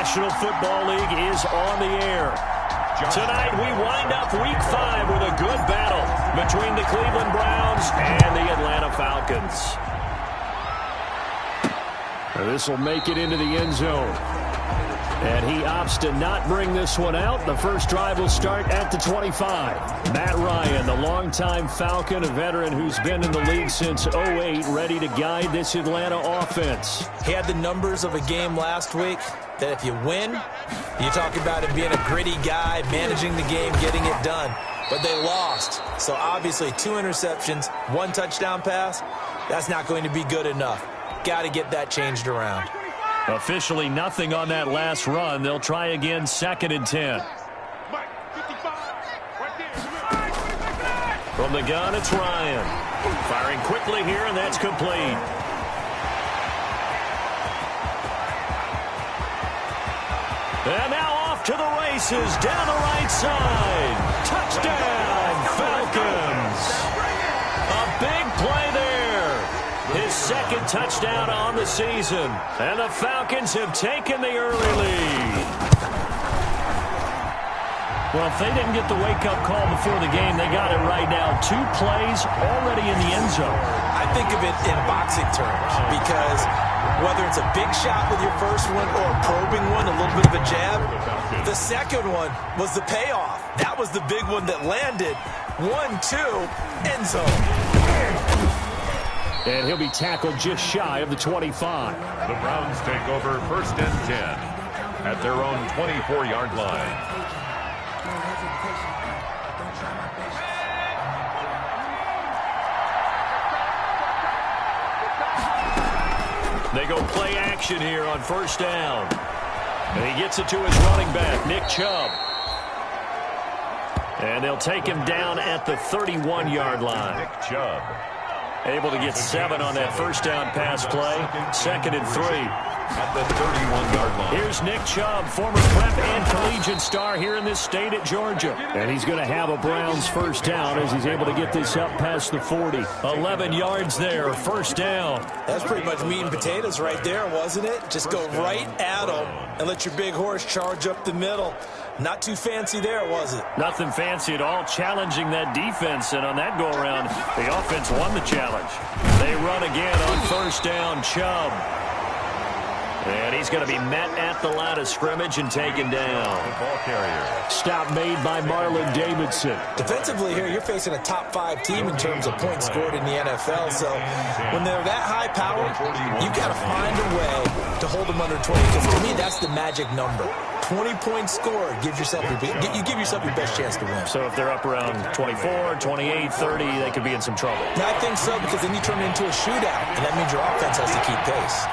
National Football League is on the air. Tonight we wind up Week 5 with a good battle between the Cleveland Browns and the Atlanta Falcons. This will make it into the end zone. And he opts to not bring this one out. The first drive will start at the 25. Matt Ryan, the longtime Falcon, a veteran who's been in the league since '08, ready to guide this Atlanta offense. He had the numbers of a game last week that if you win, you talk about him being a gritty guy, managing the game, getting it done. But they lost. So obviously 2 interceptions, 1 touchdown pass, that's not going to be good enough. Got to get that changed around. Officially nothing on that last run. They'll try again, 2nd and 10. From the gun, it's Ryan. Firing quickly here, and that's complete. And now off to the races, down the right side. Touchdown, Falcons. A big play there. His 2nd touchdown on the season. And the Falcons have taken the early lead. Well, if they didn't get the wake-up call before the game, they got it right now. 2 plays already in the end zone. I think of it in boxing terms because whether it's a big shot with your first one or a probing one, a little bit of a jab, the second one was the payoff. That was the big one that landed. 1-2, end zone. And he'll be tackled just shy of the 25. The Browns take over 1st and 10 at their own 24-yard line. They go play action here on 1st down. And he gets it to his running back, Nick Chubb. And they'll take him down at the 31-yard line. Nick Chubb. Able to get 7 on that 1st down pass play. 2nd and 3. At the 31-yard line. Here's Nick Chubb, former prep and collegiate star here in this state at Georgia. And he's going to have a Browns 1st down as he's able to get this up past the 40. 11 yards there, 1st down. That's pretty much meat and potatoes right there, wasn't it? Just go right at him and let your big horse charge up the middle. Not too fancy there, was it? Nothing fancy at all, challenging that defense. And on that go-around, the offense won the challenge. They run again on 1st down, Chubb. And he's going to be met at the line of scrimmage and taken down. The ball carrier. Stop made by Marlon Davidson. Defensively here, you're facing a top 5 team in terms of points scored in the NFL. So when they're that high power, you got to find a way to hold them under 20. Because to me, that's the magic number. 20 points scored. You give yourself your best chance to win. So if they're up around 24, 28, 30, they could be in some trouble. Yeah, I think so, because then you turn it into a shootout, and that means your offense has to keep pace.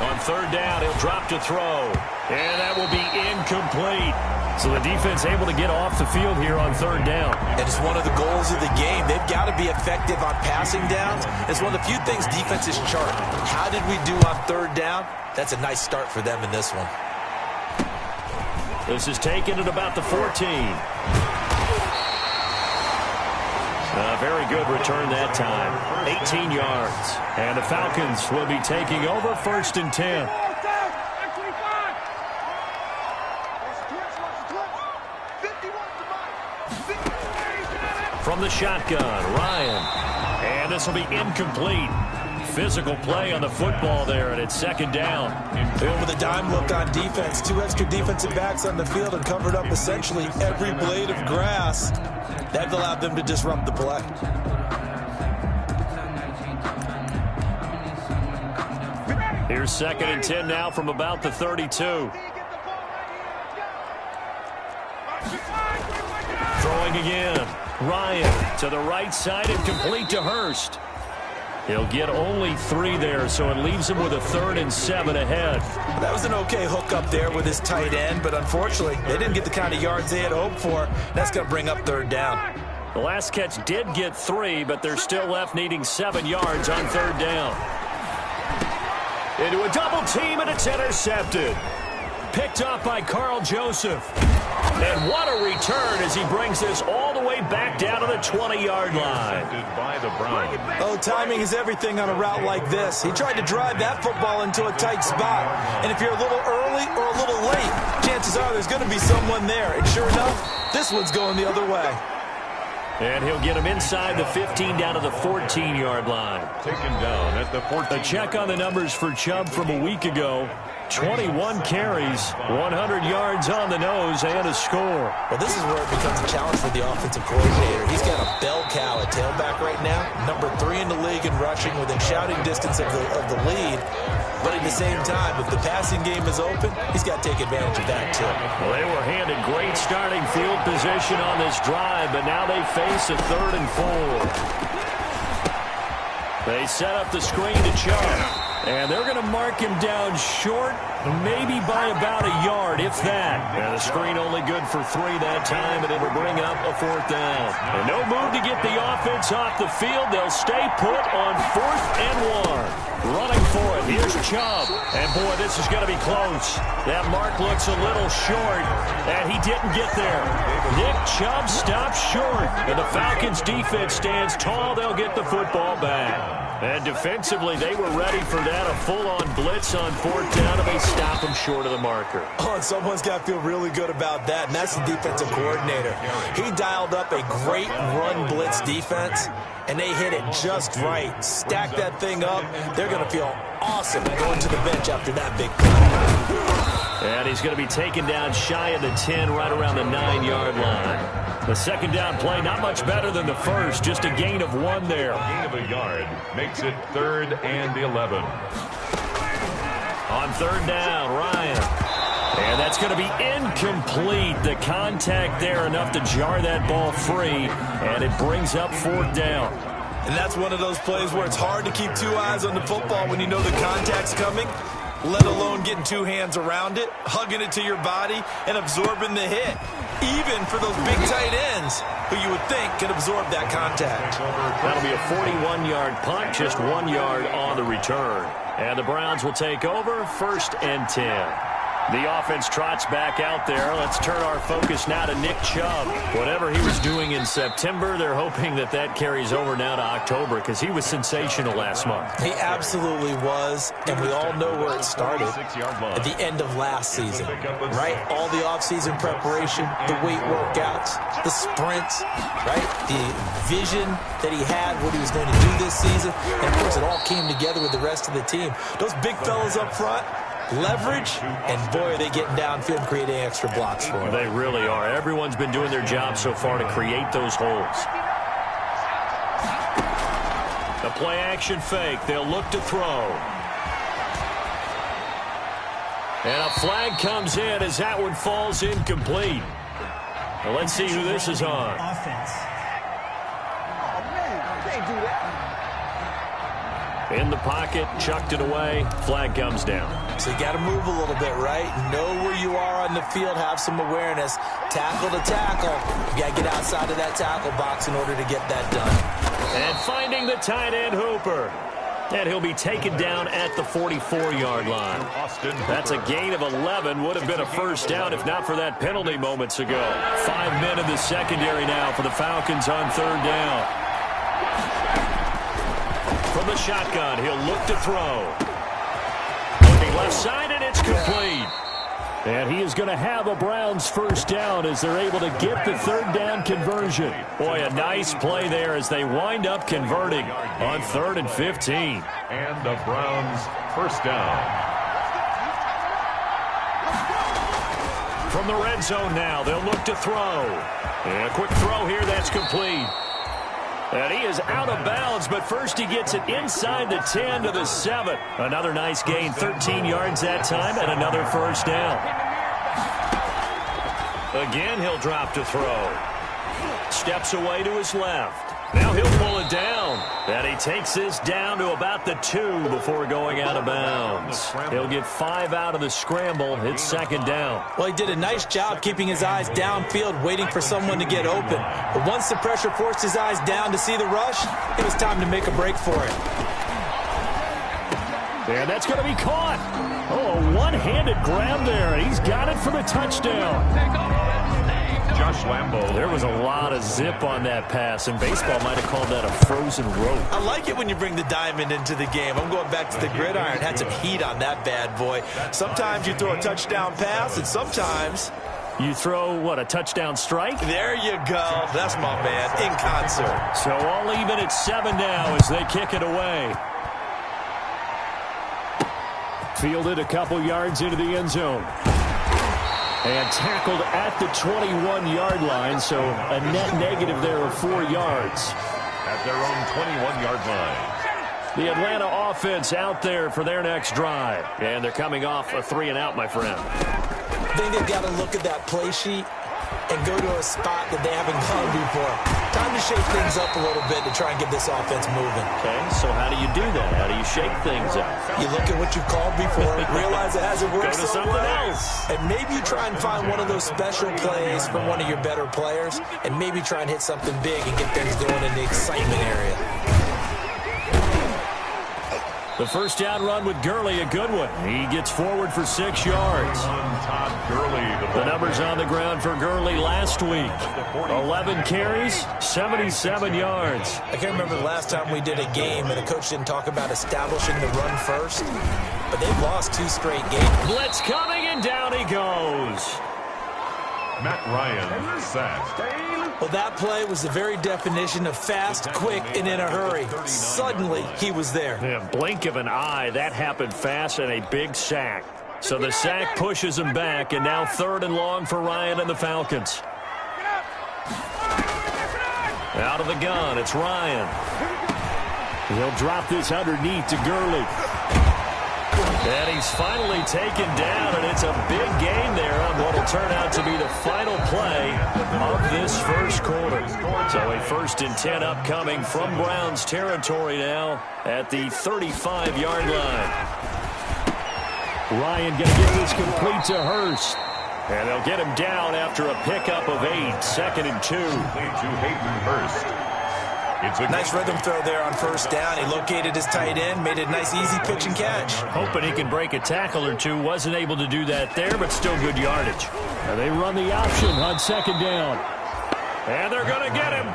On 3rd down, he'll drop to throw. And that will be incomplete. So the defense able to get off the field here on 3rd down. And it's one of the goals of the game. They've got to be effective on passing downs. It's one of the few things defenses chart. How did we do on 3rd down? That's a nice start for them in this one. This is taken at about the 14. A very good return that time. 18 yards. And the Falcons will be taking over 1st and 10. From the shotgun, Ryan. And this will be incomplete. Physical play on the football there, and it's 2nd down. And with a dime look on defense, 2 extra defensive backs on the field and covered up essentially every blade of grass. That allowed them to disrupt the play. Here's 2nd and 10 now from about the 32. Throwing again. Ryan to the right side and complete to Hurst. He'll get only 3 there, so it leaves him with a 3rd and 7 ahead. That was an okay hook up there with his tight end, but unfortunately, they didn't get the kind of yards they had hoped for. That's going to bring up 3rd down. The last catch did get 3, but they're still left needing 7 yards on 3rd down. Into a double team, and it's intercepted. Picked up by Carl Joseph. And what a return as he brings this all the the way back down to the 20-yard line. By the Browns. Oh, timing is everything on a route like this. He tried to drive that football into a tight spot. And if you're a little early or a little late, chances are there's going to be someone there. And sure enough, this one's going the other way. And he'll get him inside the 15 down to the 14-yard line. Taken down at the 14. A check on the numbers for Chubb from a week ago. 21 carries, 100 yards on the nose, and a score. Well, this is where it becomes a challenge for the offensive coordinator. He's got a bell cow at tailback right now, number 3 in the league in rushing, within shouting distance of the lead. But at the same time, if the passing game is open, he's got to take advantage of that, too. Well, they were handed great starting field position on this drive, but now they face a 3rd and 4. They set up the screen to Chubb. And they're going to mark him down short, maybe by about a yard, if that. And the screen only good for 3 that time, and it'll bring up a 4th down. And no move to get the offense off the field. They'll stay put on 4th and 1. Running for it. Here's Chubb. And, boy, this is going to be close. That mark looks a little short, and he didn't get there. Nick Chubb stops short, and the Falcons' defense stands tall. They'll get the football back. And defensively, they were ready for that, a full-on blitz on 4th down, and they stop him short of the marker. Oh, and someone's got to feel really good about that, and that's the defensive coordinator. He dialed up a great run blitz defense, and they hit it just right. Stack that thing up. They're going to feel awesome going to the bench after that big play. And he's going to be taken down shy of the 10, right around the 9-yard line. The second down play, not much better than the first, just a gain of 1 there. Gain of a yard makes it 3rd and 11. On 3rd down, Ryan. And that's going to be incomplete. The contact there enough to jar that ball free, and it brings up 4th down. And that's one of those plays where it's hard to keep 2 eyes on the football when you know the contact's coming, let alone getting 2 hands around it, hugging it to your body, and absorbing the hit. Even for those big tight ends who you would think can absorb that contact. That'll be a 41-yard punt, just 1 yard on the return. And the Browns will take over, 1st and 10. The offense trots back out there. Let's turn our focus now to Nick Chubb. Whatever he was doing in September, they're hoping that that carries over now to October because he was sensational last month. He absolutely was, and we all know where it started at the end of last season, right? All the offseason preparation, the weight workouts, the sprints, right? The vision that he had, what he was going to do this season, and of course it all came together with the rest of the team. Those big fellas up front, leverage, and boy, are they getting downfield and creating extra blocks for him. They really are. Everyone's been doing their job so far to create those holes. The play-action fake. They'll look to throw. And a flag comes in as that one falls incomplete. Well, let's see who this is on. Offense. Oh, man, you can't do that. In the pocket, chucked it away, flag comes down. So you got to move a little bit, right? Know where you are on the field, have some awareness. Tackle to tackle. You got to get outside of that tackle box in order to get that done. And finding the tight end, Hooper. And he'll be taken down at the 44-yard line. That's a gain of 11. Would have been a 1st down if not for that penalty moments ago. 5 men in the secondary now for the Falcons on 3rd down. From the shotgun, he'll look to throw. Looking left side, and it's complete. And he is going to have a Browns 1st down as they're able to get the 3rd down conversion. Boy, a nice play there as they wind up converting on 3rd and 15. And the Browns 1st down. From the red zone now, they'll look to throw. And a quick throw here, that's complete. And he is out of bounds, but first he gets it inside the 10 to the 7. Another nice gain, 13 yards that time, and another 1st down. Again, he'll drop to throw. Steps away to his left. Now he'll pull it down. And he takes this down to about the 2 before going out of bounds. He'll get 5 out of the scramble. It's 2nd down. Well, he did a nice job keeping his eyes downfield, waiting for someone to get open. But once the pressure forced his eyes down to see the rush, it was time to make a break for it. And that's going to be caught. Oh, a one-handed grab there. He's got it for the touchdown. Josh Lambo. There was a lot of zip on that pass, and baseball might have called that a frozen rope. I like it when you bring the diamond into the game. I'm going back to the gridiron. Had some heat on that bad boy. Sometimes you throw a touchdown pass, and sometimes you throw, what, a touchdown strike? There you go. That's my man, in concert. So all even at 7 now as they kick it away. Fielded a couple yards into the end zone. And tackled at the 21-yard line, so a net negative there of 4 yards. At their own 21-yard line. The Atlanta offense out there for their next drive. And they're coming off a 3-and-out, my friend. I think they've got to look at that play sheet and go to a spot that they haven't gone before. Time to shake things up a little bit to try and get this offense moving. Okay, so how do you do that? How do you shake things up? You look at what you called before, realize it hasn't worked Go to so something well, else. and maybe you try and find one of those special plays from one of your better players, and maybe try and hit something big and get things going in the excitement area. The first down run with Gurley, a good one. He gets forward for 6 yards. Todd Gurley. The numbers on the ground for Gurley last week. 11 carries, 77 yards. I can't remember the last time we did a game and the coach didn't talk about establishing the run first, but they've lost 2 straight games. Blitz coming, and down he goes. Matt Ryan sacked. Well, that play was the very definition of fast, quick, and in a hurry. Suddenly, he was there. Yeah, blink of an eye, that happened fast, and a big sack. So the sack pushes him back, and now 3rd and long for Ryan and the Falcons. Out of the gun, it's Ryan. He'll drop this underneath to Gurley. And he's finally taken down, and it's a big gain there on what will turn out to be the final play of this first quarter. So a 1st and 10 upcoming from Browns territory now at the 35-yard line. Ryan going to get this complete to Hurst. And they'll get him down after a pickup of 8, 2nd and 2. To Hayden Hurst. It's a nice rhythm throw there on 1st down. He located his tight end, made a nice easy pitch and catch. Hoping he can break a tackle or two. Wasn't able to do that there, but still good yardage. And they run the option on 2nd down. And they're going to get him.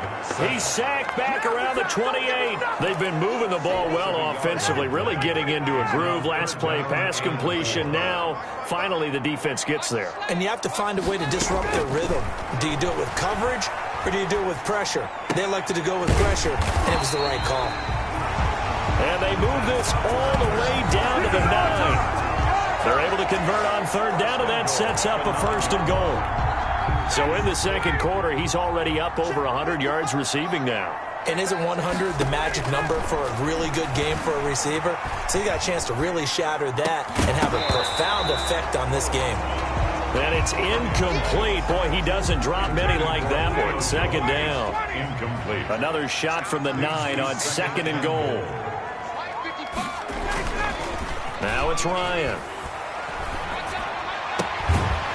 He's sacked back around the 28. They've been moving the ball well offensively, really getting into a groove. Last play, pass completion. Now, finally, the defense gets there. And you have to find a way to disrupt their rhythm. Do you do it with coverage, or do you do it with pressure? They elected to go with pressure, and it was the right call. And they move this all the way down to the 9. They're able to convert on 3rd down, and that sets up a 1st and goal. So in the 2nd quarter, he's already up over 100 yards receiving now. And isn't 100 the magic number for a really good game for a receiver? So he got a chance to really shatter that and have a profound effect on this game. And it's incomplete. Boy, he doesn't drop many like that one. 2nd down. incomplete. Another shot from the 9 on 2nd and goal. Now it's Ryan.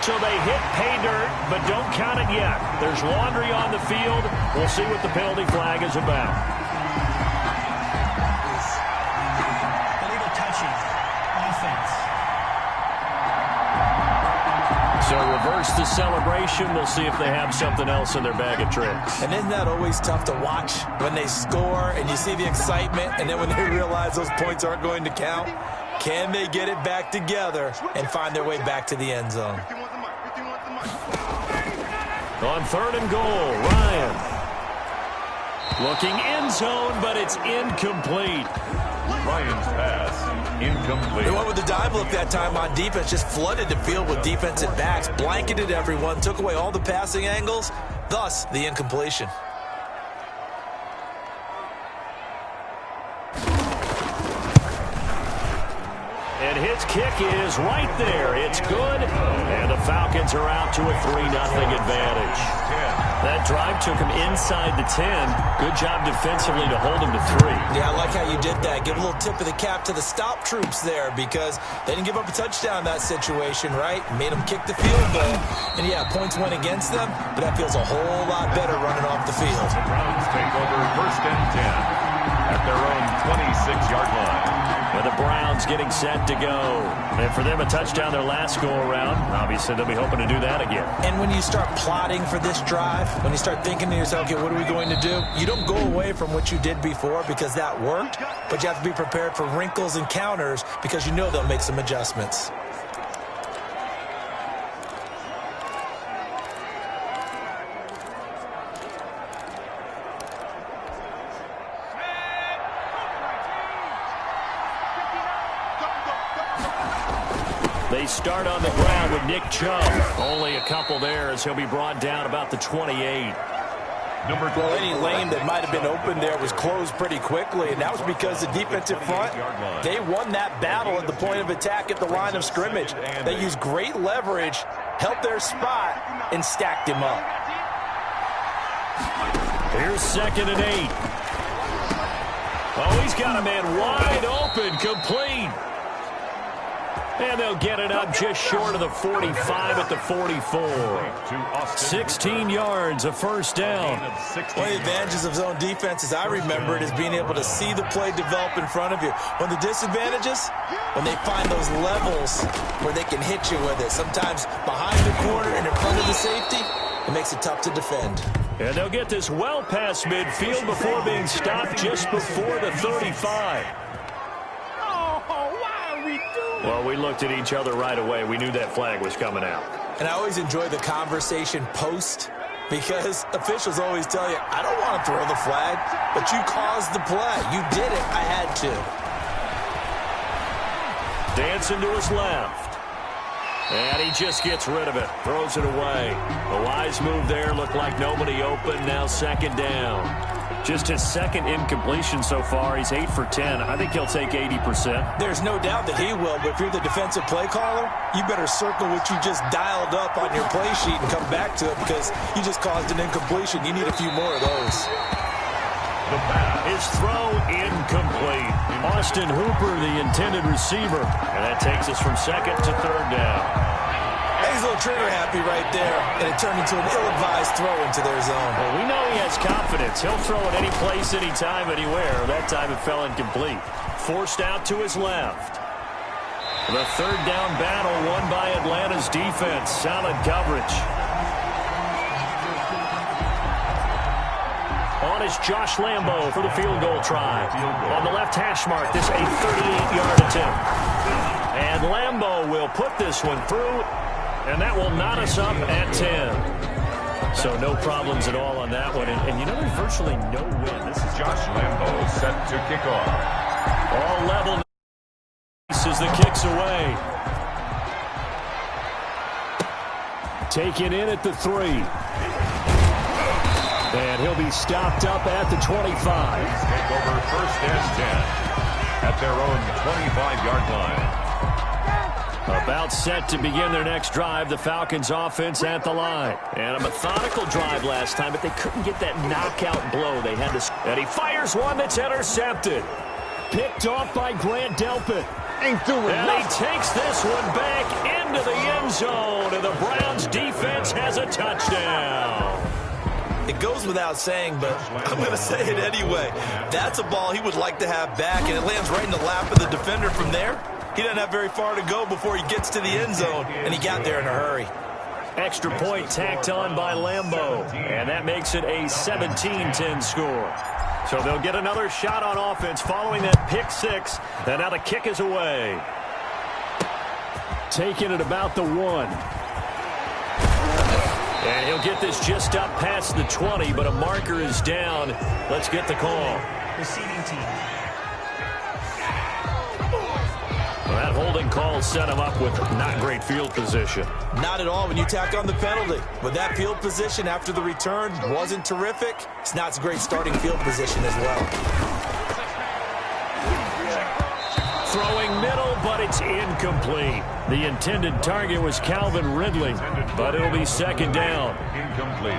So they hit pay dirt, but don't count it yet. There's laundry on the field. We'll see what the penalty flag is about. Illegal touching. Offense. So reverse the celebration. We'll see if they have something else in their bag of tricks. And isn't that always tough to watch when they score and you see the excitement, and then when they realize those points aren't going to count? Can they get it back together and find their way back to the end zone? On 3rd and goal, Ryan. Looking end zone, but it's incomplete. Ryan's pass, incomplete. They went with the dive look that time on defense, just flooded the field with defensive backs, blanketed everyone, took away all the passing angles, thus the incompletion. And his kick is right there. It's good. And the Falcons are out to a 3-0 advantage. That drive took him inside the 10. Good job defensively to hold him to 3. Yeah, I like how you did that. Give a little tip of the cap to the stop troops there, because they didn't give up a touchdown in that situation, right? Made them kick the field goal. And yeah, points went against them, but that feels a whole lot better running off the field. The Browns take over 1st and 10 at their own 26-yard line. The And the Browns getting set to go. And for them, a touchdown their last go-around. Obviously, they'll be hoping to do that again. And when you start plotting for this drive, when you start thinking to yourself, okay, what are we going to do? You don't go away from what you did before because that worked, but you have to be prepared for wrinkles and counters because you know they'll make some adjustments. They start on the ground with Nick Chubb. Only a couple there as he'll be brought down about the 28. Well, any lane that might have been open there was closed pretty quickly, and that was because the defensive front, they won that battle at the point of attack at the line of scrimmage. They used great leverage, held their spot, and stacked him up. Here's 2nd and 8. Oh, he's got a man wide open, complete. And they'll get it up just short of the 45 at the 44. 16 yards, a first down. One of the advantages of zone defense, as I remember it, is being able to see the play develop in front of you. One of the disadvantages, when they find those levels where they can hit you with it, sometimes behind the corner and in front of the safety, it makes it tough to defend. And they'll get this well past midfield before being stopped just before the 35. Well, we looked at each other right away. We knew that flag was coming out. And I always enjoy the conversation post because officials always tell you, I don't want to throw the flag, but you caused the play. You did it. I had to. Dancing to his left. And he just gets rid of it. Throws it away. A wise move there. Looked like nobody open. Now 2nd down. Just his 2nd incompletion so far. He's 8 for 10. I think he'll take 80%. There's no doubt that he will, but if you're the defensive play caller, you better circle what you just dialed up on your play sheet and come back to it because you just caused an incompletion. You need a few more of those. The pass. His throw incomplete. Austin Hooper, the intended receiver. And that takes us from 2nd to 3rd down. He's a little trigger happy right there, and it turned into an ill-advised throw into their zone. Well, we know he has confidence. He'll throw it any place, anytime, anywhere. That time it fell incomplete. Forced out to his left. The 3rd down battle won by Atlanta's defense. Solid coverage. On is Josh Lambo for the field goal try. On the left hash mark, this a 38-yard attempt. And Lambo will put this one through, and that will knot us up at 10. So no problems at all on that one. And you know, there's virtually no win. This is Josh Lambo set to kick off. all level as the kick's away. Taken in at the 3. And he'll be stopped up at the 25. Take over 1st and 10 at their own 25-yard line. About set to begin their next drive, the Falcons offense at the line. And a methodical drive last time, but they couldn't get that knockout blow. They had to, and he fires one that's intercepted. Picked off by Grant Delpit. And he takes this one back into the end zone, and the Browns defense has a touchdown. It goes without saying, but I'm going to say it anyway. That's a ball he would like to have back, and it lands right in the lap of the defender from there. He doesn't have very far to go before he gets to the end zone, and he got there in a hurry. Extra point tacked on by Lambo, and that makes it a 17-10 score. So they'll get another shot on offense following that pick 6, and now the kick is away. Taking it about the 1. And he'll get this just up past the 20, but a marker is down. Let's get the call. Receiving team. Well, that holding call set him up with not great field position. Not at all when you tack on the penalty. But that field position after the return wasn't terrific. It's not a great starting field position as well. Throwing middle, but it's incomplete. The intended target was Calvin Ridley, but it'll be 2nd down. Incomplete.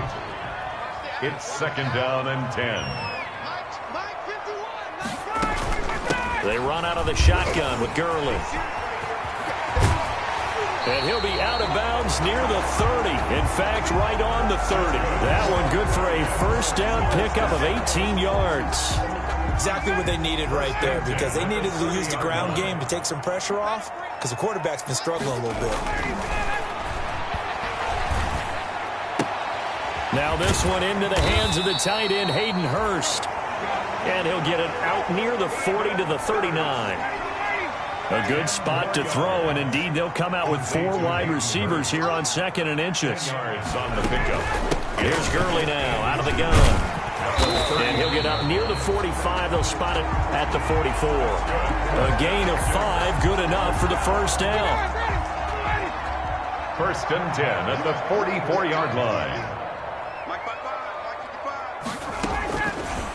It's 2nd down and 10. They run out of the shotgun with Gurley. And he'll be out of bounds near the 30. In fact, right on the 30. That one good for a 1st down pickup of 18 yards. exactly what they needed right there, because they needed to use the ground game to take some pressure off, because the quarterback's been struggling a little bit. Now this one into the hands of the tight end, Hayden Hurst. And he'll get it out near the 40 to the 39. A good spot to throw, and indeed they'll come out with 4 wide receivers here on 2nd and inches. On the pickup. Here's Gurley now out of the gun. And he'll get up near the 45. They'll spot it at the 44. A gain of 5, good enough for the first down. 1st and 10 at the 44-yard line.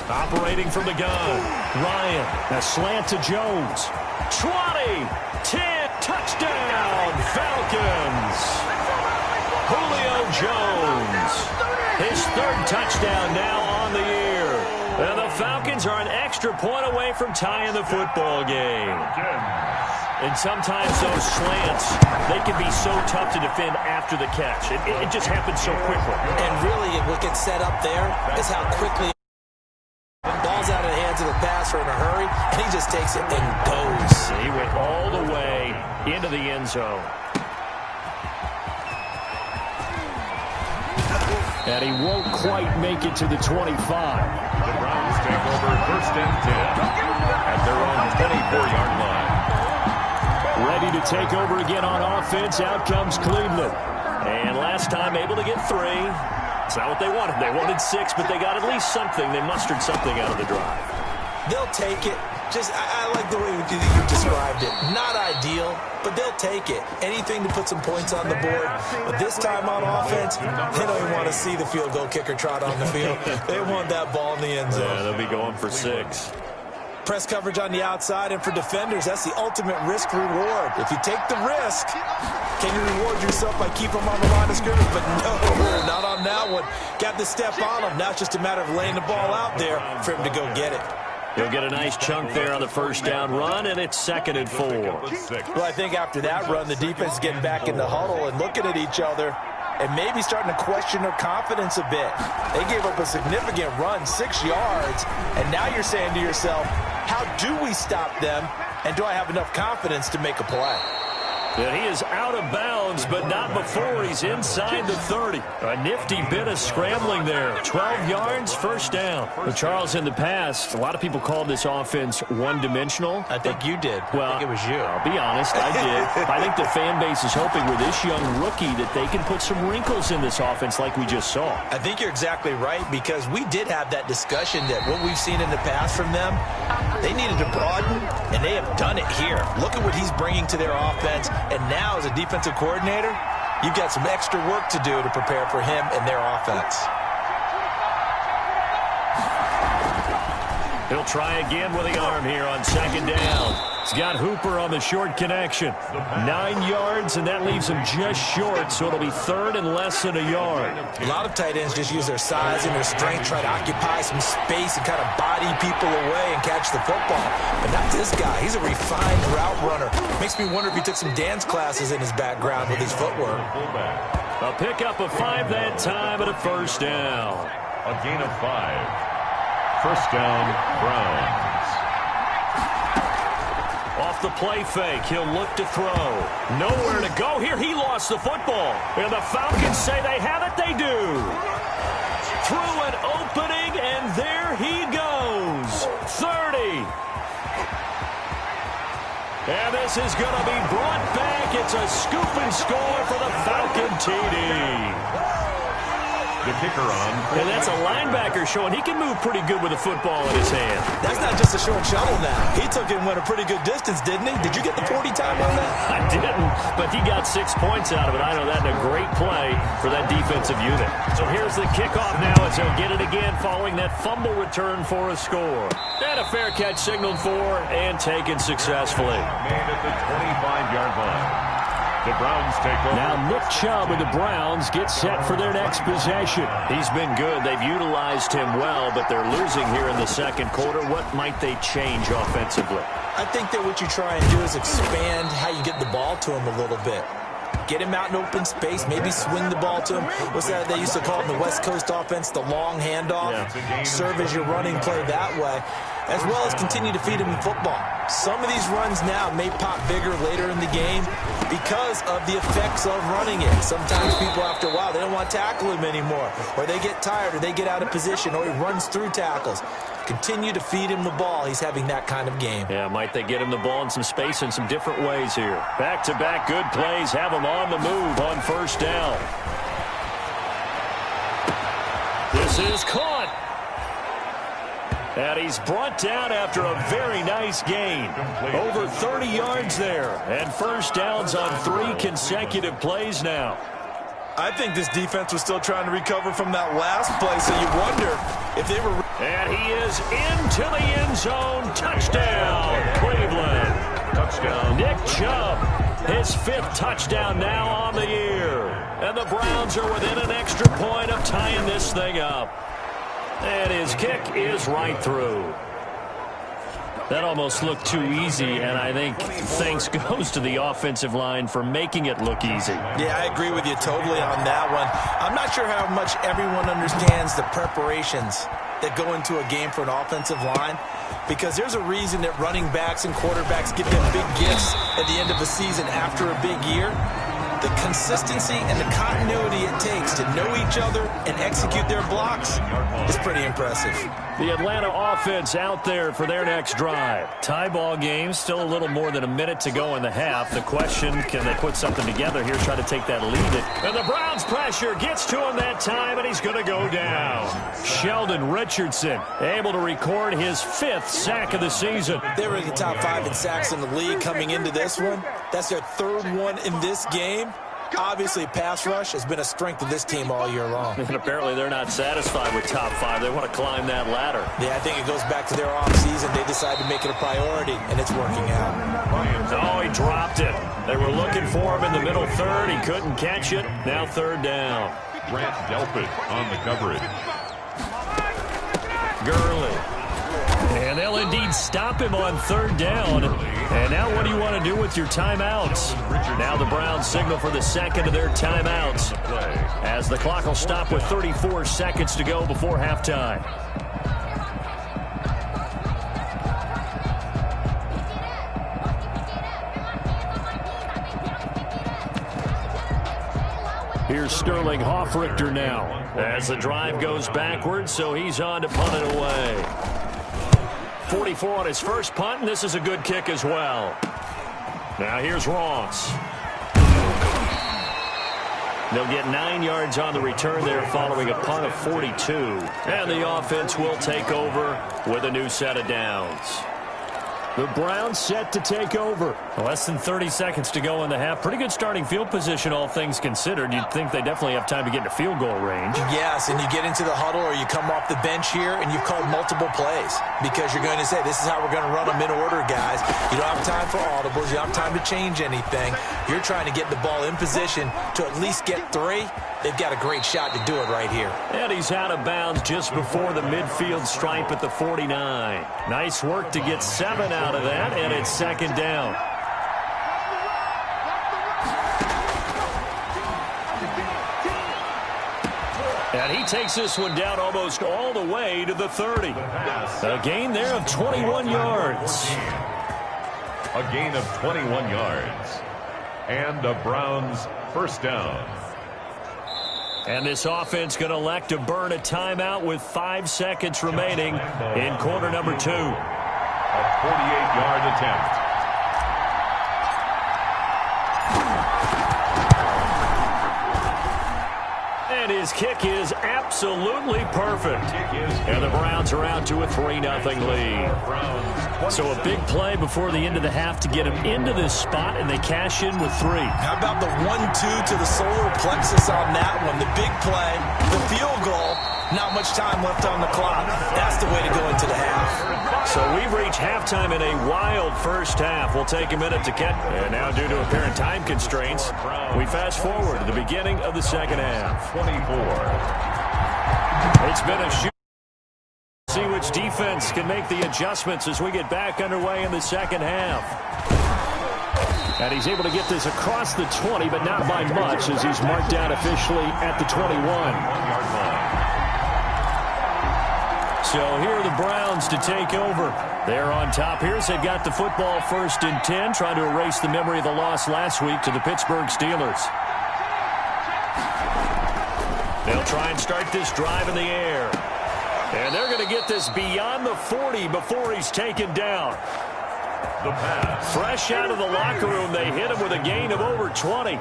Operating from the gun. Ryan, a slant to Jones. 20, 10, touchdown, Falcons. Julio Jones. His 3rd touchdown now on the year. And the Falcons are an extra point away from tying the football game. And sometimes those slants, they can be so tough to defend after the catch. It just happens so quickly. And really, what gets set up there is how quickly ball's out of the hands of the passer in a hurry, and he just takes it and goes. He went all the way into the end zone. And he won't quite make it to the 25. The Browns take over 1st and 10 at their own 24-yard line. Ready to take over again on offense. Out comes Cleveland. And last time able to get 3. It's not what they wanted. They wanted 6, but they got at least something. They mustered something out of the drive. They'll take it. I like the way you described it. Not ideal, but they'll take it. Anything to put some points on the board. But this time on offense, they don't even want to see the field goal kicker trot on the field. They want that ball in the end zone. Yeah, they'll be going for 6. Press coverage on the outside, and for defenders, that's the ultimate risk-reward. If you take the risk, can you reward yourself by keeping them on the line of scrimmage? But no, not on that one. Got the step on him. Now it's just a matter of laying the ball out there for him to go get it. He'll get a nice chunk there on the first down run, and it's 2nd and 4. Well, I think after that run, the defense is getting back in the huddle and looking at each other and maybe starting to question their confidence a bit. They gave up a significant run, 6 yards, and now you're saying to yourself, how do we stop them, and do I have enough confidence to make a play? And he is out of bounds, but not before he's inside the 30. A nifty bit of scrambling there. 12 yards, first down. Well, Charles, in the past, a lot of people called this offense one-dimensional. I think you did. Well, I think it was you. I'll be honest, I did. I think the fan base is hoping with this young rookie that they can put some wrinkles in this offense like we just saw. I think you're exactly right, because we did have that discussion that what we've seen in the past from them, they needed to broaden, and they have done it here. Look at what he's bringing to their offense. And now, as a defensive coordinator, you've got some extra work to do to prepare for him and their offense. He'll try again with the arm here on 2nd down. He's got Hooper on the short connection. 9 yards, and that leaves him just short, so it'll be 3rd and less than a yard. A lot of tight ends just use their size and their strength, try to occupy some space and kind of body people away and catch the football. But not this guy. He's a refined route runner. Makes me wonder if he took some dance classes in his background with his footwork. A pickup of 5 that time and a first down. A gain of 5. First down, Browns. Off the play fake, he'll look to throw. Nowhere to go here. He lost the football. And the Falcons say they have it. They do. Through an opening, and there he goes. 30. And this is going to be brought back. It's a scoop and score for the Falcon TD. The kicker on. And that's a linebacker showing he can move pretty good with a football in his hand. That's not just a short shuttle now. He took it and went a pretty good distance, didn't he? Did you get the 40 time on that? I didn't, but he got 6 points out of it. I know that in a great play for that defensive unit. So here's the kickoff now as he'll get it again following that fumble return for a score. And a fair catch signaled for and taken successfully. Made at the 25-yard line. The Browns take over. Now Nick Chubb with the Browns get set for their next possession. He's been good. They've utilized him well, but they're losing here in the second quarter. What might they change offensively? I think that what you try and do is expand how you get the ball to him a little bit. Get him out in open space, maybe swing the ball to him. What's that they used to call it in the West Coast offense, the long handoff? Yeah. Serve as your running play that way. as well as continue to feed him the football. Some of these runs now may pop bigger later in the game because of the effects of running it. Sometimes people, after a while, they don't want to tackle him anymore, or they get tired, or they get out of position, or he runs through tackles. Continue to feed him the ball. He's having that kind of game. Yeah, might they get him the ball in some space in some different ways here. Back-to-back good plays have him on the move on first down. This is caught. And he's brought down after a very nice gain. Over 30 yards there. And first downs on 3 consecutive plays now. I think this defense was still trying to recover from that last play, so you wonder if they were... And he is into the end zone. Touchdown, Cleveland. Touchdown. Nick Chubb, his 5th touchdown now on the year. And the Browns are within an extra point of tying this thing up. And his kick is right through. That almost looked too easy, and I think thanks goes to the offensive line for making it look easy. Yeah, I agree with you totally on that one. I'm not sure how much everyone understands the preparations that go into a game for an offensive line, because there's a reason that running backs and quarterbacks get them big gifts at the end of the season after a big year. The consistency and the continuity it takes to know each other and execute their blocks is pretty impressive. The Atlanta offense out there for their next drive. Tie ball game, still a little more than a minute to go in the half. The question, can they put something together here, try to take that lead? And the Browns pressure gets to him that time, and he's going to go down. Sheldon Richardson able to record his 5th sack of the season. They were in the top 5 in sacks in the league coming into this one. That's their 3rd one in this game. Obviously, pass rush has been a strength of this team all year long. And apparently they're not satisfied with top 5. They want to climb that ladder. Yeah, I think it goes back to their offseason. They decided to make it a priority, and it's working out. Oh, he dropped it. They were looking for him in the middle 3rd. He couldn't catch it. Now 3rd down. Grant Delpit on the coverage. Gurley. And they'll indeed stop him on 3rd down. And now what do you want to do with your timeouts? Now the Browns signal for the 2nd of their timeouts, as the clock will stop with 34 seconds to go before halftime. Here's Sterling Hoffrichter now, as the drive goes backwards, so he's on to punt it away. 44 on his first punt, and this is a good kick as well. Now here's Ross. They'll get 9 yards on the return there following a punt of 42. And the offense will take over with a new set of downs. The Browns set to take over. Less than 30 seconds to go in the half. Pretty good starting field position, all things considered. You'd think they definitely have time to get into field goal range. Yes, and you get into the huddle or you come off the bench here and you've called multiple plays because you're going to say, this is how we're going to run them in order, guys. You don't have time for audibles. You don't have time to change anything. You're trying to get the ball in position to at least get 3. They've got a great shot to do it right here. And he's out of bounds just before the midfield stripe at the 49. Nice work to get 7 out of that, and it's 2nd down. And he takes this one down almost all the way to the 30. A gain there of 21 yards. A gain of 21 yards. And the Browns first down. And this offense going to elect to burn a timeout with 5 seconds remaining in quarter number 2. A 48-yard attempt. And his kick is absolutely perfect. And the Browns are out to a 3-0 lead. So a big play before the end of the half to get him into this spot, and they cash in with 3. How about the 1-2 to the solar plexus on that one? The big play, the field goal, not much time left on the clock. That's the way to go into the half. So we've reached halftime in a wild first half. We'll take a minute to catch. And now due to apparent time constraints, we fast forward to the beginning of the second half. 24. It's been a shoot. See which defense can make the adjustments as we get back underway in the second half. And he's able to get this across the 20, but not by much, as he's marked down officially at the 21. So here are the Browns to take over. They're on top here as they got the football 1st and 10, trying to erase the memory of the loss last week to the Pittsburgh Steelers. They'll try and start this drive in the air. And they're going to get this beyond the 40 before he's taken down. The pass. Fresh out of the locker room, they hit him with a gain of over 20.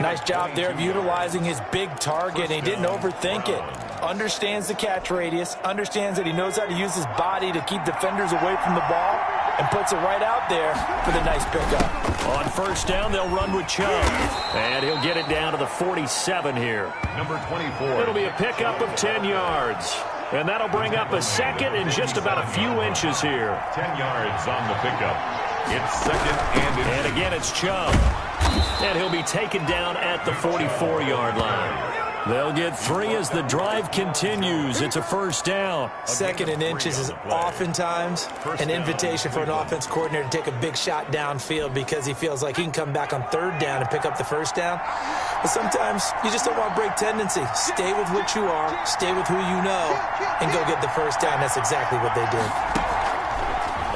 Nice job there of utilizing his big target. He didn't overthink it. Understands the catch radius, understands that he knows how to use his body to keep defenders away from the ball, and puts it right out there for the nice pickup. On 1st down, they'll run with Chubb. And he'll get it down to the 47 here. Number 24. It'll be a pickup of 10 yards. And that'll bring up a second in just about a few inches here. 10 yards on the pickup. It's 2nd and again, it's Chubb. And he'll be taken down at the 44-yard line. They'll get 3 as the drive continues. It's a 1st down. 2nd and inches is oftentimes an invitation for an offense coordinator to take a big shot downfield because he feels like he can come back on 3rd down and pick up the 1st down. But sometimes you just don't want to break tendency. Stay with what you are, stay with who you know, and go get the 1st down. That's exactly what they did.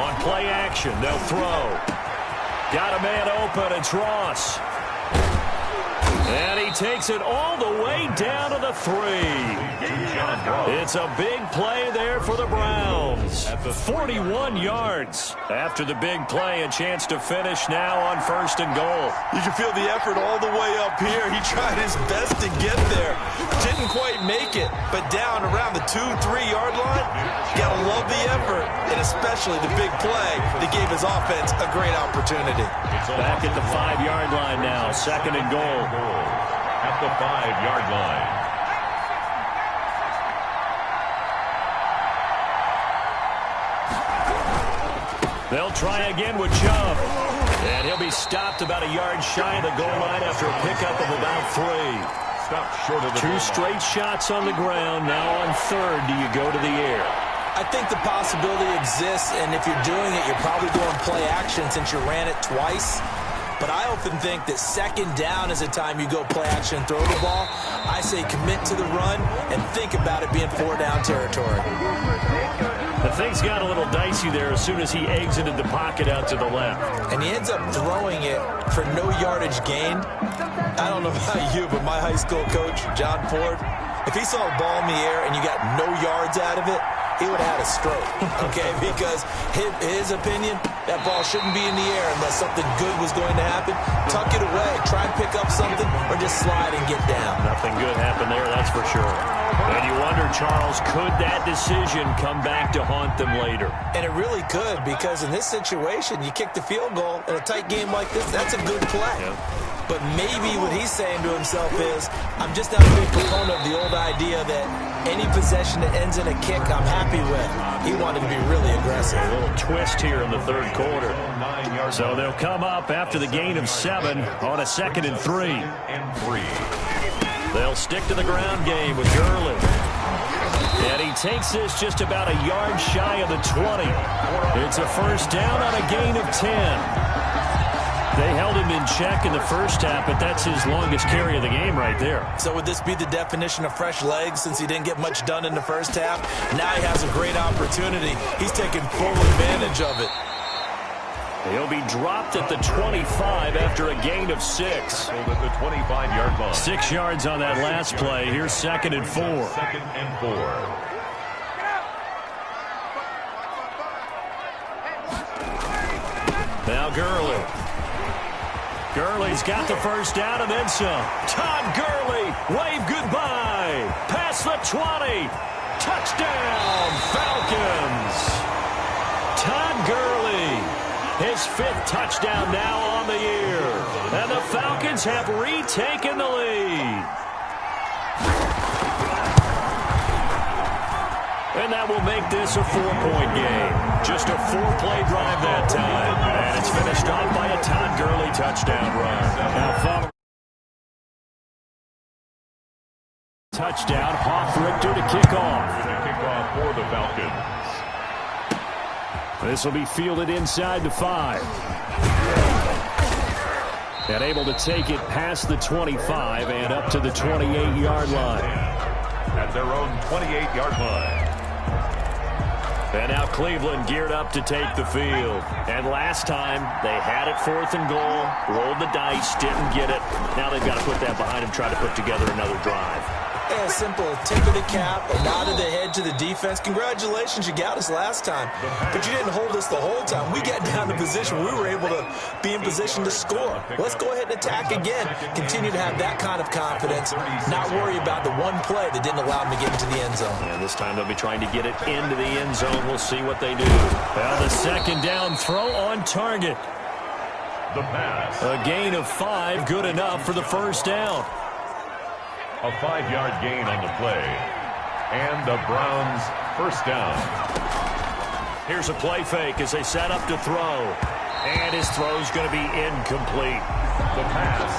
On play action, they'll throw. Got a man open, it's Ross. And he takes it all the way down to the 3. It's a big play there for the Browns. At the 41 yards. After the big play, a chance to finish now on 1st and goal. You can feel the effort all the way up here. He tried his best to get there. Didn't quite make it, but down around the 2-3 yard line, you got to love the effort, and especially the big play that gave his offense a great opportunity. Back at the 5-yard line now, 2nd and goal. At the 5-yard line. They'll try again with Chubb. And he'll be stopped about a yard shy of the goal line after a pickup of about 3. Stopped short of the 2 straight shots on the ground. Now on 3rd, do you go to the air? I think the possibility exists, and if you're doing it, you're probably doing play action since you ran it twice. But I often think that 2nd down is a time you go play action and throw the ball. I say commit to the run and think about it being 4-down territory. The things got a little dicey there as soon as he exited the pocket out to the left. And he ends up throwing it for no yardage gain. I don't know about you, but my high school coach, John Ford, if he saw a ball in the air and you got no yards out of it, he would have had a stroke, okay? Because his opinion, that ball shouldn't be in the air unless something good was going to happen. Tuck it away, try and pick up something, or just slide and get down. Nothing good happened there, that's for sure. And you wonder, Charles, could that decision come back to haunt them later? And it really could, because in this situation, you kick the field goal in a tight game like this, that's a good play. Yep. But maybe what he's saying to himself is, I'm just not a big proponent of the old idea that any possession that ends in a kick I'm happy with. He wanted to be really aggressive. A little twist here in the 3rd quarter. So they'll come up after the gain of 7 on a 2nd and 3. They'll stick to the ground game with Gurley. And he takes this just about a yard shy of the 20. It's a 1st down on a gain of 10. They held him in check in the 1st half, but that's his longest carry of the game right there. So would this be the definition of fresh legs since he didn't get much done in the 1st half? Now he has a great opportunity. He's taking full advantage of it. He'll be dropped at the 25 after a gain of 6. At the 25-yard line. 6 yards on that last play. Here's 2nd and 4. 2nd and 4. Now Gurley. Gurley's got the 1st down and then some. Todd Gurley, wave goodbye. Past the 20. Touchdown, Falcons. Todd Gurley, his 5th touchdown now on the year. And the Falcons have retaken the lead. And that will make this a 4-point game. Just a 4-play drive that time. And it's finished off by a Todd Gurley touchdown run. Now following touchdown, Hoff-Richter to kick off. Kickoff for the Falcons. This will be fielded inside the 5. And able to take it past the 25 and up to the 28-yard line. At their own 28-yard line. And now Cleveland geared up to take the field. And last time, they had it 4th and goal, rolled the dice, didn't get it. Now they've got to put that behind them, try to put together another drive. A simple tip of the cap, a nod of the head to the defense. Congratulations, you got us last time. But you didn't hold us the whole time. We got down to position where we were able to be in position to score. Let's go ahead and attack again. Continue to have that kind of confidence. Not worry about the one play that didn't allow them to get into the end zone. And this time they'll be trying to get it into the end zone. We'll see what they do. Well, the second down throw on target. The pass. A gain of 5, good enough for the first down. A 5-yard gain on the play. And the Browns first down. Here's a play fake as they set up to throw. And his throw's going to be incomplete. The pass.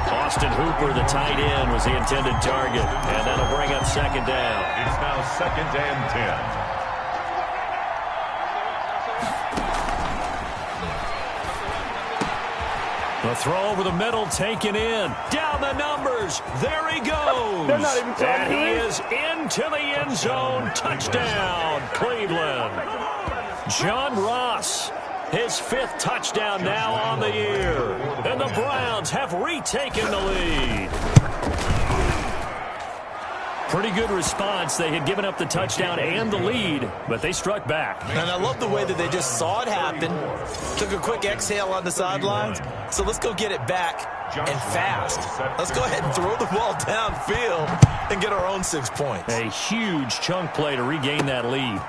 Austin Hooper, the tight end, was the intended target. And that'll bring up second down. It's now 2nd and 10. The throw over the middle taken in. Down the numbers. There he goes. They're not even trying and to he win. is into the end zone. Touchdown, Cleveland. John Ross, his 5th touchdown now on the year. And the Browns have retaken the lead. Pretty good response. They had given up the touchdown and the lead, but they struck back. And I love the way that they just saw it happen, took a quick exhale on the sidelines. So let's go get it back and fast. Let's go ahead and throw the ball downfield and get our own 6 points. A huge chunk play to regain that lead.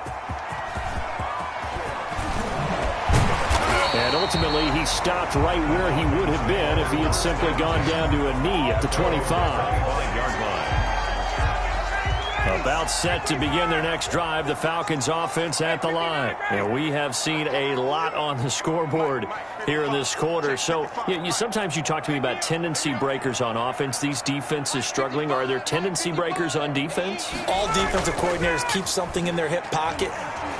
And ultimately, he stopped right where he would have been if he had simply gone down to a knee at the 25. 5-yard line. About set to begin their next drive, the Falcons offense at the line. And we have seen a lot on the scoreboard here in this quarter. So sometimes you talk to me about tendency breakers on offense. These defenses struggling. Are there tendency breakers on defense? All defensive coordinators keep something in their hip pocket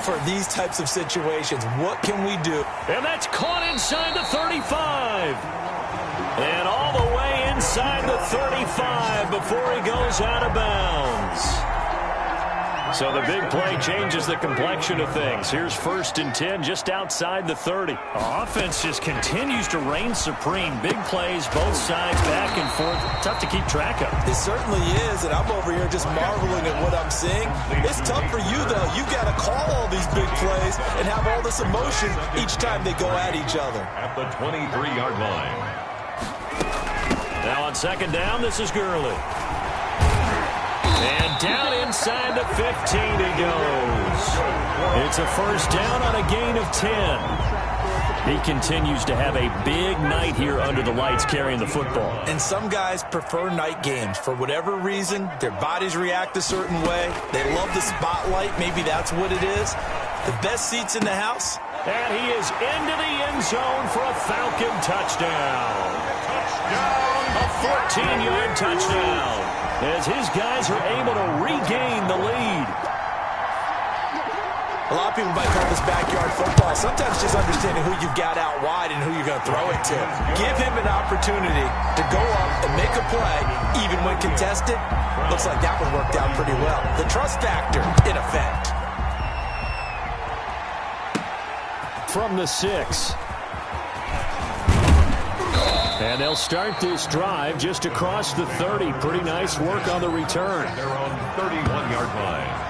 for these types of situations. What can we do? And that's caught inside the 35. And all the way inside the 35 before he goes out of bounds. So the big play changes the complexion of things. Here's 1st and 10 just outside the 30. Offense just continues to reign supreme. Big plays, both sides, back and forth. Tough to keep track of. It certainly is, and I'm over here just marveling at what I'm seeing. It's tough for you, though. You got to call all these big plays and have all this emotion each time they go at each other. At the 23-yard line. Now on second down, this is Gurley. And down inside the 15 he goes. It's a first down on a gain of 10. He continues to have a big night here under the lights carrying the football. And some guys prefer night games. For whatever reason, their bodies react a certain way. They love the spotlight. Maybe that's what it is. The best seats in the house. And he is into the end zone for a Falcon touchdown. A 14-yard touchdown as his guys are able to regain the lead. A lot of people might call this backyard football. Sometimes just understanding who you've got out wide and who you're going to throw it to. Give him an opportunity to go up and make a play, even when contested. Looks like that one worked out pretty well. The trust factor in effect. From the 6. And they'll start this drive just across the 30. Pretty nice work on the return. They're on 31-yard line.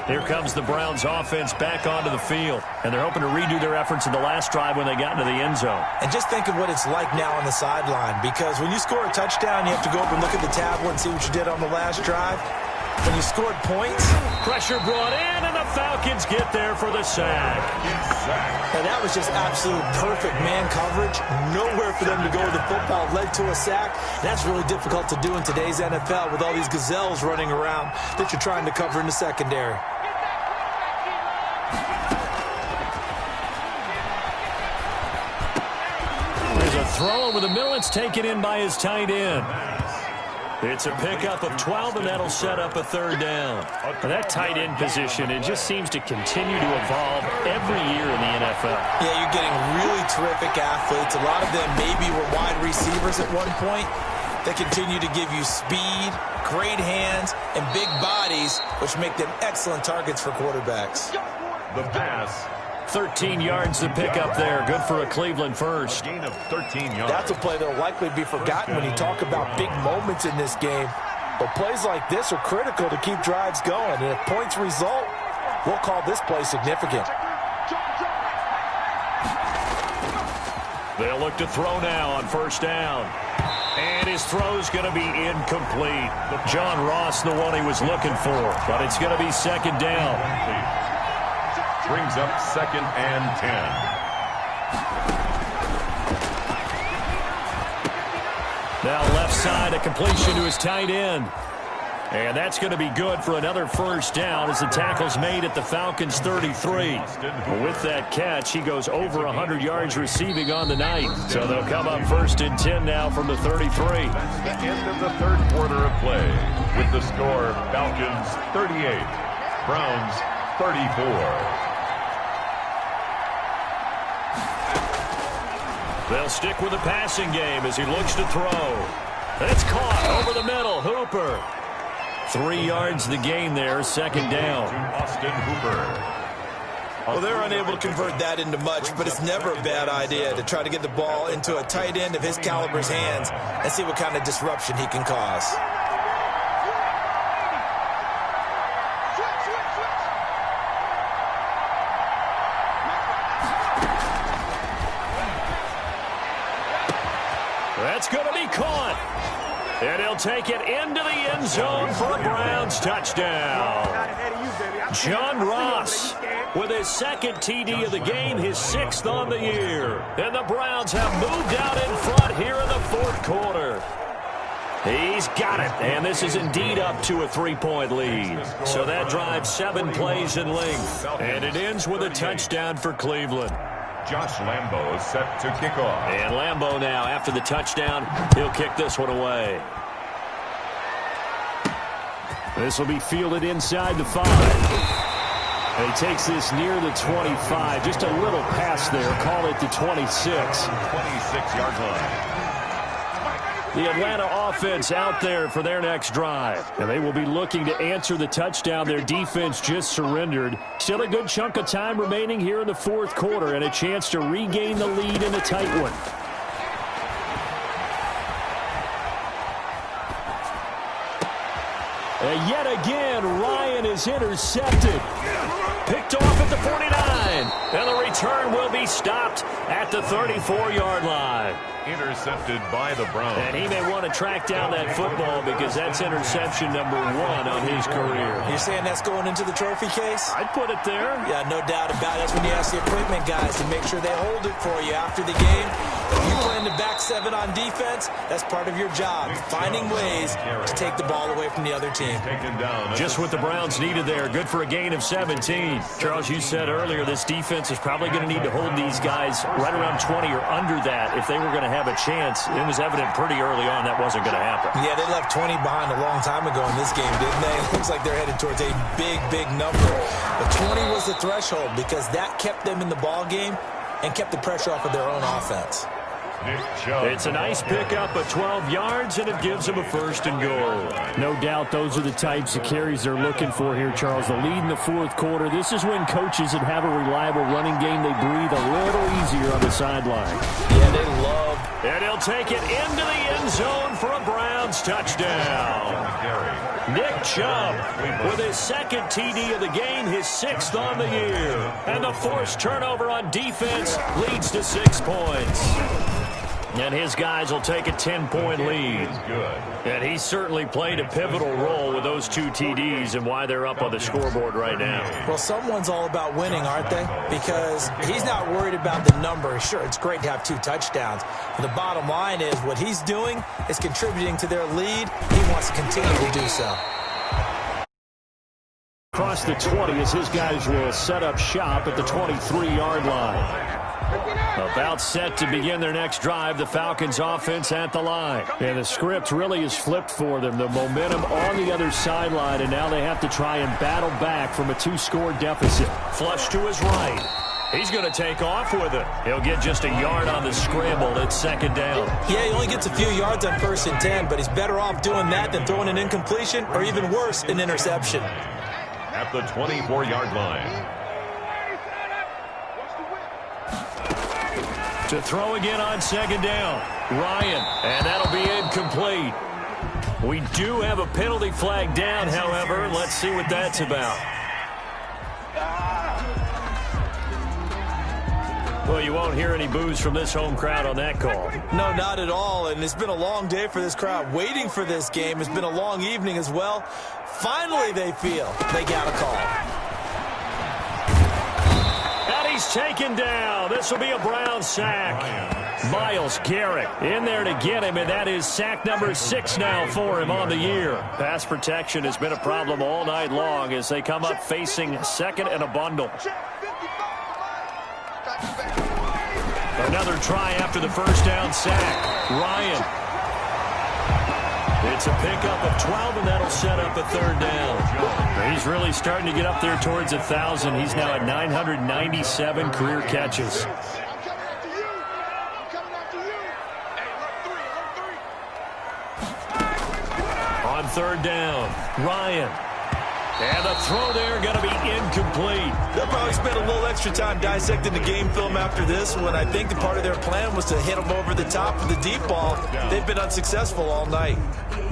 Here comes the Browns offense back onto the field. And they're hoping to redo their efforts in the last drive when they got into the end zone. And just think of what it's like now on the sideline. Because when you score a touchdown, you have to go over and look at the tablet and see what you did on the last drive. When you scored points. Pressure brought in, and the Falcons get there for the sack. And that was just absolute perfect man coverage. Nowhere for them to go with the football. Led to a sack. That's really difficult to do in today's NFL with all these gazelles running around that you're trying to cover in the secondary. There's a throw over the middle. It's taken in by his tight end. It's a pickup of 12, and that'll set up a third down. That tight end position, it just seems to continue to evolve every year in the NFL. Yeah, you're getting really terrific athletes. A lot of them maybe were wide receivers at one point. They continue to give you speed, great hands, and big bodies, which make them excellent targets for quarterbacks. The pass. 13 yards to pick up there. Good for a Cleveland first. A gain of 13 yards. That's a play that will likely be forgotten when you talk about big moments in this game. But plays like this are critical to keep drives going. And if points result, we'll call this play significant. They'll look to throw now on first down. And his throw's going to be incomplete. John Ross, the one he was looking for. But it's going to be second down. Brings up 2nd and 10. Now left side, a completion to his tight end. And that's going to be good for another first down as the tackle's made at the Falcons' 33. With that catch, he goes over 100 yards receiving on the night. So they'll come up 1st and 10 now from the 33. The end of the 3rd quarter of play with the score Falcons 38, Browns 34. They'll stick with the passing game as he looks to throw. It's caught over the middle. Hooper. 3 yards the gain there, 2nd down. Austin Hooper. Well, they're unable to convert that into much, but it's never a bad idea to try to get the ball into a tight end of his caliber's hands and see what kind of disruption he can cause. That's going to be caught. And he'll take it into the end zone for a Browns touchdown. John Ross with his 2nd TD of the game, his 6th on the year. And the Browns have moved out in front here in the 4th quarter. He's got it, and this is indeed up to a 3-point lead. So that drives 7 plays in length, and it ends with a touchdown for Cleveland. Josh Lambo is set to kick off. And Lambo now, after the touchdown, he'll kick this one away. This will be fielded inside the 5. And he takes this near the 25. Just a little pass there. Call it the 26. 26-yard line. The Atlanta offense out there for their next drive. And they will be looking to answer the touchdown their defense just surrendered. Still a good chunk of time remaining here in the 4th quarter and a chance to regain the lead in a tight one. And yet again, Ryan is intercepted. Picked off at the 49. And the return will be stopped at the 34-yard line. Intercepted by the Browns. And he may want to track down that football because that's interception number 1 on his career. You're saying that's going into the trophy case? I'd put it there. Yeah, no doubt about it. That's when you ask the equipment guys to make sure they hold it for you after the game. If you play in the back 7 on defense, that's part of your job, finding ways to take the ball away from the other team. Just what the Browns needed there. Good for a gain of 17. Charles, you said earlier this defense is probably going to need to hold these guys right around 20 or under that if they were going to have a chance. It was evident pretty early on that wasn't going to happen. Yeah, they left 20 behind a long time ago in this game, didn't they? It looks like they're headed towards a big, big number. But 20 was the threshold because that kept them in the ball game and kept the pressure off of their own offense. It's a nice pickup of 12 yards, and it gives them a 1st and goal. No doubt those are the types of carries they're looking for here, Charles. The lead in the 4th quarter. This is when coaches that have a reliable running game, they breathe a little easier on the sideline. Yeah, they love. And he'll take it into the end zone for a Browns touchdown. Nick Chubb with his 2nd TD of the game, his 6th on the year. And the forced turnover on defense leads to 6 points. And his guys will take a 10-point lead. And he certainly played a pivotal role with those 2 TDs and why they're up on the scoreboard right now. Well, someone's all about winning, aren't they? Because he's not worried about the number. Sure, it's great to have 2 touchdowns. But the bottom line is what he's doing is contributing to their lead. He wants to continue to do so. Across the 20 as his guys will set up shop at the 23-yard line. About set to begin their next drive, the Falcons offense at the line. And the script really is flipped for them. The momentum on the other sideline, and now they have to try and battle back from a 2-score deficit. Flush to his right. He's going to take off with it. He'll get just a yard on the scramble. It's second down. Yeah, he only gets a few yards on 1st and 10, but he's better off doing that than throwing an incompletion or even worse, an interception. At the 24-yard line. To throw again on second down. Ryan, and that'll be incomplete. We do have a penalty flag down, however. Let's see what that's about. Well, you won't hear any boos from this home crowd on that call. No, not at all, and it's been a long day for this crowd. Waiting for this game. It's been a long evening as well. Finally, they feel they got a call. And he's taken down. This will be a Brown sack. Myles Garrett in there to get him, and that is sack number 6 now for him on the year. Pass protection has been a problem all night long as they come up facing second and a bundle. Another try after the first down sack. Ryan. It's a pickup of 12, and that'll set up a third down. He's really starting to get up there towards 1,000. He's now at 997 career catches. On third down, Ryan. And the throw there going to be incomplete. They'll probably spend a little extra time dissecting the game film after this one. I think the part of their plan was to hit them over the top of the deep ball. They've been unsuccessful all night.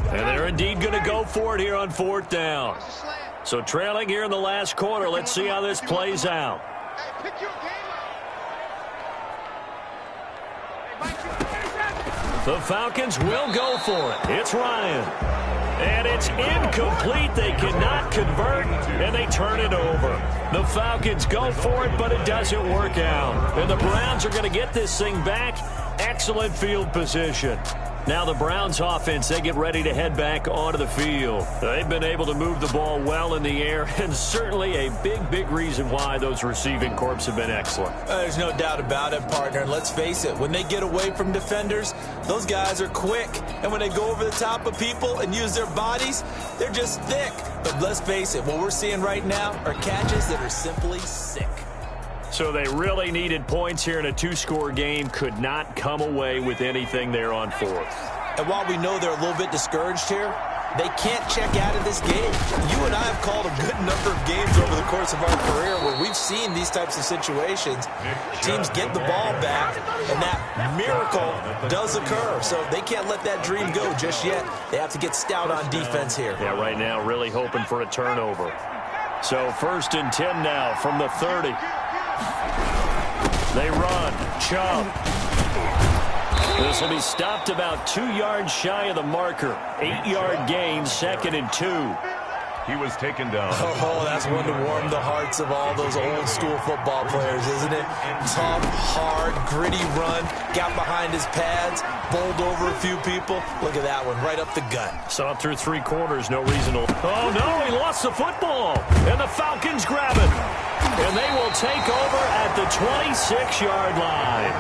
And they're indeed going to go for it here on 4th down. So trailing here in the last quarter. Let's see how this plays out. The Falcons will go for it. It's Ryan. And it's incomplete. They cannot convert, and they turn it over. The Falcons go for it, but it doesn't work out. And the Browns are going to get this thing back. Excellent field position. Now the Browns offense, they get ready to head back onto the field. They've been able to move the ball well in the air, and certainly a big reason why those receiving corps have been excellent. There's no doubt about it, partner. And let's face it, when they get away from defenders, those guys are quick. And when they go over the top of people and use their bodies, they're just thick. But let's face it, what we're seeing right now are catches that are simply sick. So they really needed points here in a 2-score game. Could not come away with anything there on 4th. And while we know they're a little bit discouraged here, they can't check out of this game. You and I have called a good number of games over the course of our career where we've seen these types of situations. Teams get the ball back, and that miracle does occur. So they can't let that dream go just yet. They have to get stout on defense here. Yeah, right now really hoping for a turnover. So 1st and 10 now from the 30. They run. Chubb. This will be stopped about 2 yards shy of the marker. 8-yard gain, 2nd and 2. He was taken down. Oh, that's one to warm the hearts of all those old-school football players, isn't it? Tough, hard, gritty run. Got behind his pads, bowled over a few people. Look at that one, right up the gut. Saw it through 3 quarters, no reason to... Oh, no, he lost the football. And the Falcons grab it. And they will take over at the 26-yard line.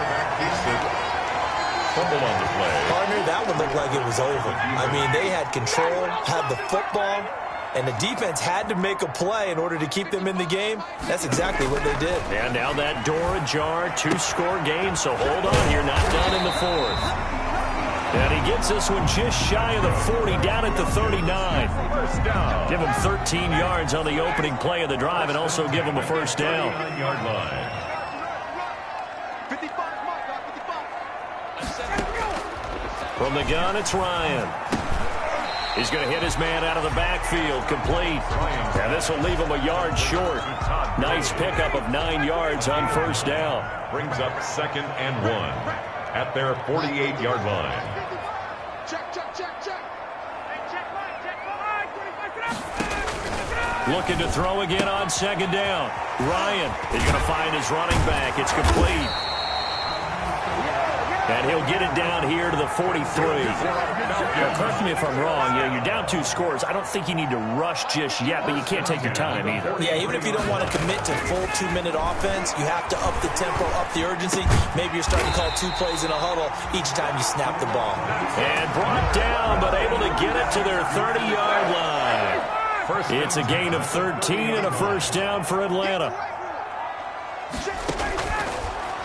Fumble on the play. Partner, that one looked like it was over. I mean, they had control, had the football, and the defense had to make a play in order to keep them in the game. That's exactly what they did. And now that door ajar, 2-score game, so hold on here, not done in the 4th. And he gets this one just shy of the 40, down at the 39. First down. Give him 13 yards on the opening play of the drive and also give him a first down. 9-yard line. From the gun, it's Ryan. He's going to hit his man out of the backfield, complete. And this will leave him a yard short. Nice pickup of 9 yards on first down. Brings up 2nd and 1 at their 48-yard line. Looking to throw again on 2nd down. Ryan is going to find his running back. It's complete. And he'll get it down here to the 43. Now, correct me if I'm wrong. Yeah, you're down 2 scores. I don't think you need to rush just yet, but you can't take your time either. Yeah, even if you don't want to commit to full 2-minute offense, you have to up the tempo, up the urgency. Maybe you're starting to call 2 plays in a huddle each time you snap the ball. And brought down, but able to get it to their 30-yard line. It's a gain of 13 and a first down for Atlanta.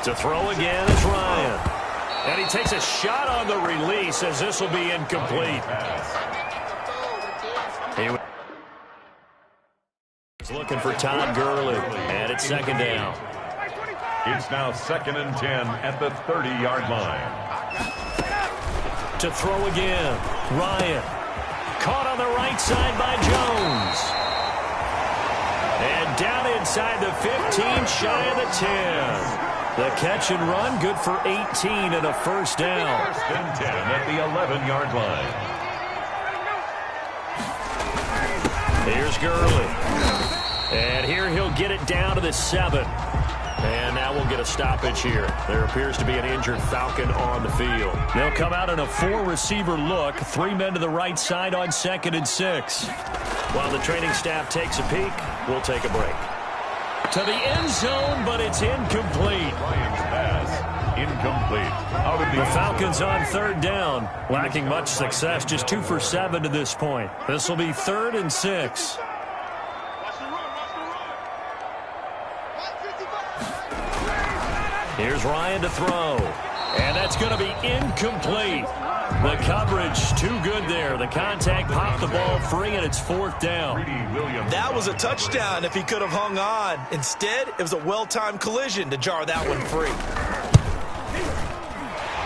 To throw again is Ryan. And he takes a shot on the release as this will be incomplete. He was looking for Todd Gurley, and it's second down. It's now 2nd and 10 at the 30-yard line. To throw again, Ryan. Caught on the right side by Jones. And down inside the 15, shy of the 10. The catch and run, good for 18 and a first down. 1st and 10 at the 11-yard line. Here's Gurley. And here he'll get it down to the 7. And now we'll get a stoppage here. There appears to be an injured Falcon on the field. They'll come out in a 4-receiver look. 3 men to the right side on 2nd and 6. While the training staff takes a peek, we'll take a break. To the end zone, but it's incomplete. Ryan's pass, incomplete. Out of the Falcons on 3rd down. Lacking much success, just 2 for 7 to this point. This will be 3rd and 6. Here's Ryan to throw. And that's going to be incomplete. The coverage too good there. The contact popped the ball free, and it's 4th down. That was a touchdown if he could have hung on. Instead, it was a well-timed collision to jar that one free.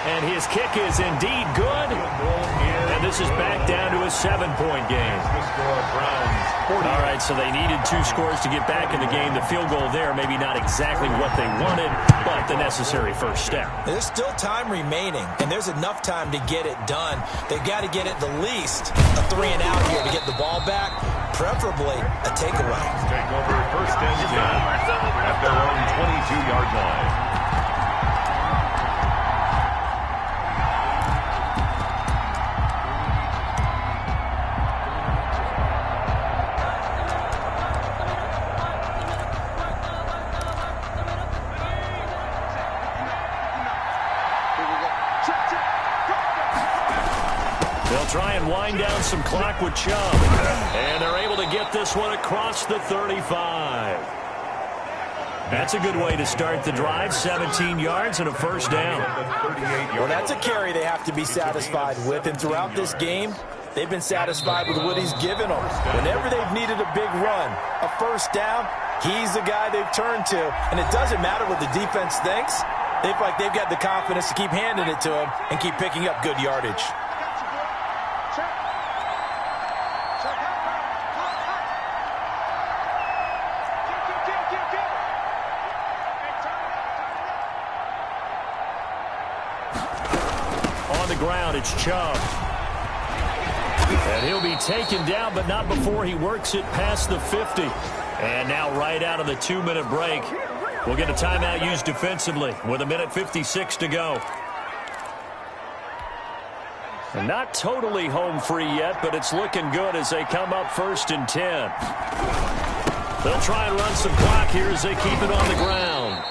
And his kick is indeed good. And this is back down to a 7-point game. All right, so they needed 2 scores to get back in the game. The field goal there, maybe not exactly what they wanted, but the necessary first step. There's still time remaining, and there's enough time to get it done. They've got to get at the least a 3-and-out here to get the ball back, preferably a takeaway. Take over 1st and 10 at their own 22-yard line. Try and wind down some clock with Chubb. And they're able to get this one across the 35. That's a good way to start the drive. 17 yards and a first down. Well, that's a carry they have to be satisfied with. And throughout this game, they've been satisfied with what he's given them. Whenever they've needed a big run, a first down, he's the guy they've turned to. And it doesn't matter what the defense thinks. They feel like they've got the confidence to keep handing it to him and keep picking up good yardage. Ground, it's Chubb. And he'll be taken down, but not before he works it past the 50. And now right out of the 2-minute break, we'll get a timeout used defensively with 1:56 to go. And not totally home free yet, but it's looking good as they come up 1st and 10. They'll try and run some clock here as they keep it on the ground.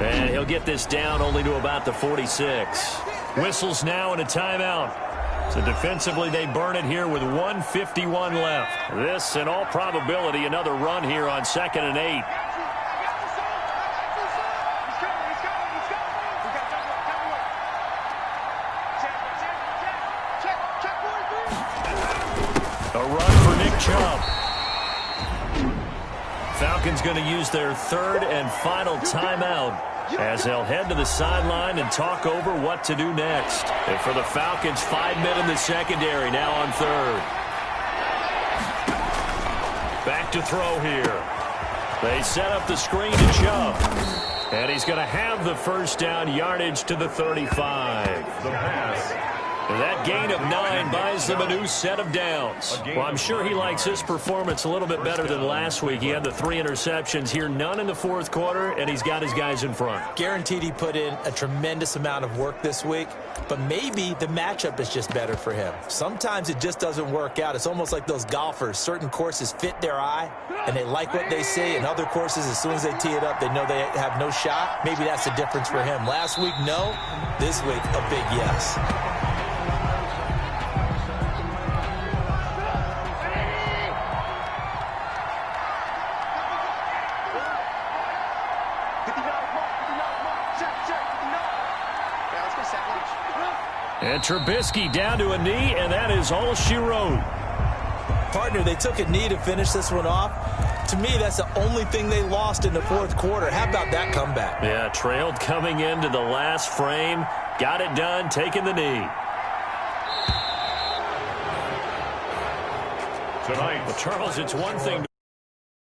And he'll get this down only to about the 46. Whistles now and a timeout. So defensively, they burn it here with 1:51 left. This, in all probability, another run here on 2nd and 8. A run for Nick Chubb. Falcons going to use their 3rd and final timeout as they'll head to the sideline and talk over what to do next. And for the Falcons, 5 men in the secondary now on 3rd. Back to throw here. They set up the screen to Chubb. And he's going to have the first down, yardage to the 35. The pass. That gain of 9 buys them a new set of downs. Well, I'm sure he likes his performance a little bit better than last week. He had the 3 interceptions here, none in the 4th quarter, and he's got his guys in front. Guaranteed he put in a tremendous amount of work this week, but maybe the matchup is just better for him. Sometimes it just doesn't work out. It's almost like those golfers. Certain courses fit their eye, and they like what they see, and other courses, as soon as they tee it up, they know they have no shot. Maybe that's the difference for him. Last week, no. This week, a big yes. And Trubisky down to a knee, and that is all she wrote. Partner, they took a knee to finish this one off. To me, that's the only thing they lost in the fourth quarter. How about that comeback? Yeah, trailed coming into the last frame. Got it done, taking the knee. Tonight, Well, Charles, it's one thing